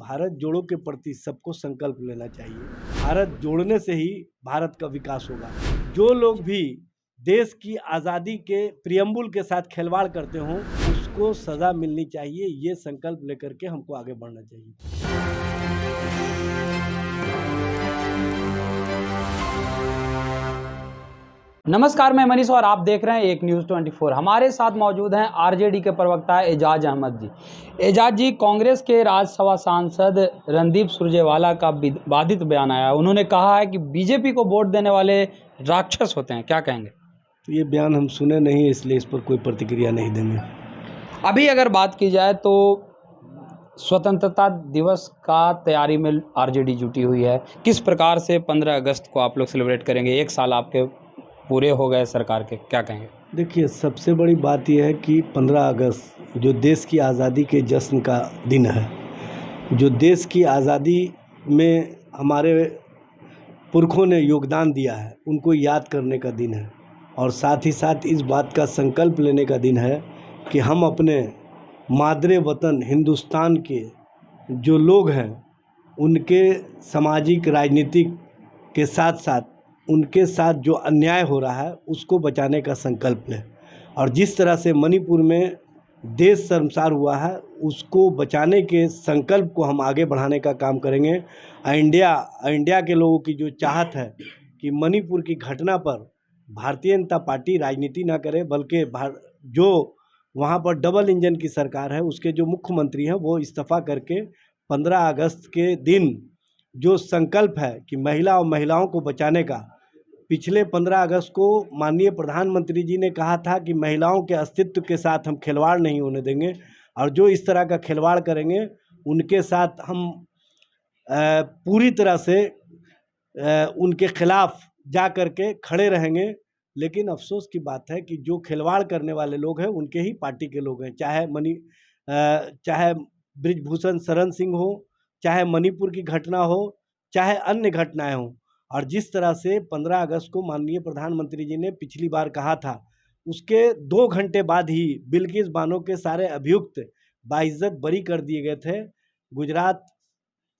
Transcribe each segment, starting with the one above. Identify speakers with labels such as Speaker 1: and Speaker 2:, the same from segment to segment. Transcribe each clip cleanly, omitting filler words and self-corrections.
Speaker 1: भारत जोड़ो के प्रति सबको संकल्प लेना चाहिए। भारत जोड़ने से ही भारत का विकास होगा। जो लोग भी देश की आज़ादी के प्रियम्बुल के साथ खिलवाड़ करते हों उसको सज़ा मिलनी चाहिए। ये संकल्प लेकर के हमको आगे बढ़ना चाहिए।
Speaker 2: नमस्कार, मैं मनीष और आप देख रहे हैं एक न्यूज़ 24। हमारे साथ मौजूद हैं आरजेडी के प्रवक्ता एजाज अहमद जी। एजाज जी, कांग्रेस के राज्यसभा सांसद रणदीप सुरजेवाला का विवादित बयान आया। उन्होंने कहा है कि बीजेपी को वोट देने वाले राक्षस होते हैं। क्या कहेंगे?
Speaker 1: तो ये बयान हम सुने नहीं, इसलिए इस पर कोई प्रतिक्रिया नहीं देंगे।
Speaker 2: अभी अगर बात की जाए तो स्वतंत्रता दिवस का तैयारी में आरजेडी जुटी हुई है। किस प्रकार से 15 अगस्त को आप लोग सेलिब्रेट करेंगे? एक साल आपके पूरे हो गए सरकार के, क्या कहेंगे?
Speaker 1: देखिए, सबसे बड़ी बात यह है कि 15 अगस्त जो देश की आज़ादी के जश्न का दिन है, जो देश की आज़ादी में हमारे पुरखों ने योगदान दिया है, उनको याद करने का दिन है। और साथ ही साथ इस बात का संकल्प लेने का दिन है कि हम अपने मादरे वतन हिंदुस्तान के जो लोग हैं उनके सामाजिक राजनीतिक के साथ साथ उनके साथ जो अन्याय हो रहा है उसको बचाने का संकल्प लें। और जिस तरह से मणिपुर में देश शर्मसार हुआ है उसको बचाने के संकल्प को हम आगे बढ़ाने का काम करेंगे। इंडिया के लोगों की जो चाहत है कि मणिपुर की घटना पर भारतीय जनता पार्टी राजनीति ना करे, बल्कि जो वहाँ पर डबल इंजन की सरकार है उसके जो मुख्यमंत्री हैं वो इस्तीफा करके 15 अगस्त के दिन जो संकल्प है कि महिलाओं को बचाने का, पिछले 15 अगस्त को माननीय प्रधानमंत्री जी ने कहा था कि महिलाओं के अस्तित्व के साथ हम खिलवाड़ नहीं होने देंगे और जो इस तरह का खिलवाड़ करेंगे उनके साथ हम पूरी तरह से उनके खिलाफ जा कर के खड़े रहेंगे। लेकिन अफसोस की बात है कि जो खिलवाड़ करने वाले लोग हैं उनके ही पार्टी के लोग हैं, चाहे ब्रिजभूषण शरण सिंह हो, चाहे मणिपुर की घटना हो, चाहे अन्य घटनाएं हों। और जिस तरह से 15 अगस्त को माननीय प्रधानमंत्री जी ने पिछली बार कहा था, उसके 2 घंटे बाद ही बिल्किस बानो के सारे अभियुक्त बाइज्जत बरी कर दिए गए थे गुजरात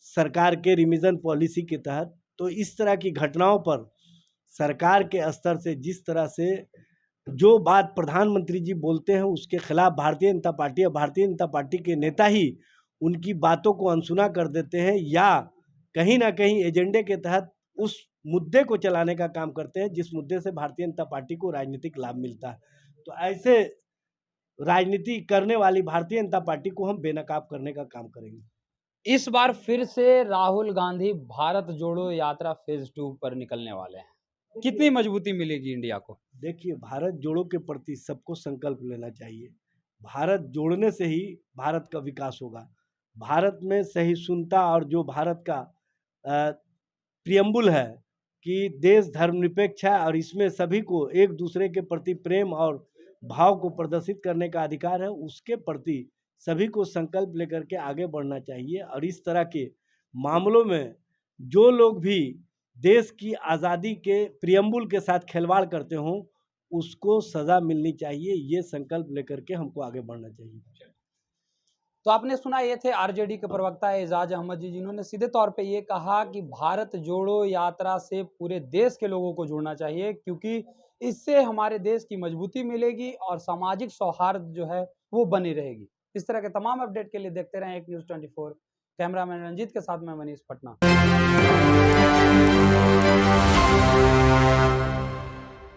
Speaker 1: सरकार के रिमिजन पॉलिसी के तहत। तो इस तरह की घटनाओं पर सरकार के स्तर से जिस तरह से जो बात प्रधानमंत्री जी बोलते हैं उसके खिलाफ भारतीय जनता पार्टी और भारतीय जनता पार्टी के नेता ही उनकी बातों को अनसुना कर देते हैं या कहीं ना कहीं एजेंडे के तहत उस मुद्दे को चलाने का काम करते हैं जिस मुद्दे से भारतीय जनता पार्टी को राजनीतिक लाभ मिलता है। तो ऐसे राजनीति करने वाली भारतीय जनता पार्टी को हम बेनकाब करने का काम करेंगे।
Speaker 2: इस बार फिर से राहुल गांधी भारत जोड़ो यात्रा फेज 2 पर निकलने वाले हैं। कितनी मजबूती मिलेगी इंडिया को?
Speaker 1: देखिए, भारत जोड़ो के प्रति सबको संकल्प लेना चाहिए। भारत जोड़ने से ही भारत का विकास होगा। भारत में सहिष्णुता और जो भारत का प्रियम्बुल है कि देश धर्मनिरपेक्ष है और इसमें सभी को एक दूसरे के प्रति प्रेम और भाव को प्रदर्शित करने का अधिकार है, उसके प्रति सभी को संकल्प लेकर के आगे बढ़ना चाहिए। और इस तरह के मामलों में जो लोग भी देश की आज़ादी के प्रियम्बुल के साथ खिलवाड़ करते हों उसको सज़ा मिलनी चाहिए। ये संकल्प लेकर के हमको आगे बढ़ना चाहिए।
Speaker 2: तो आपने सुना, ये थे आरजेडी के प्रवक्ता एजाज अहमद जी, जिन्होंने सीधे तौर पे ये कहा कि भारत जोड़ो यात्रा से पूरे देश के लोगों को जुड़ना चाहिए, क्योंकि इससे हमारे देश की मजबूती मिलेगी और सामाजिक सौहार्द जो है वो बनी रहेगी। इस तरह के तमाम अपडेट के लिए देखते रहें एक न्यूज़ 24। कैमरामैन रंजीत के साथ मैं मनीष, पटना।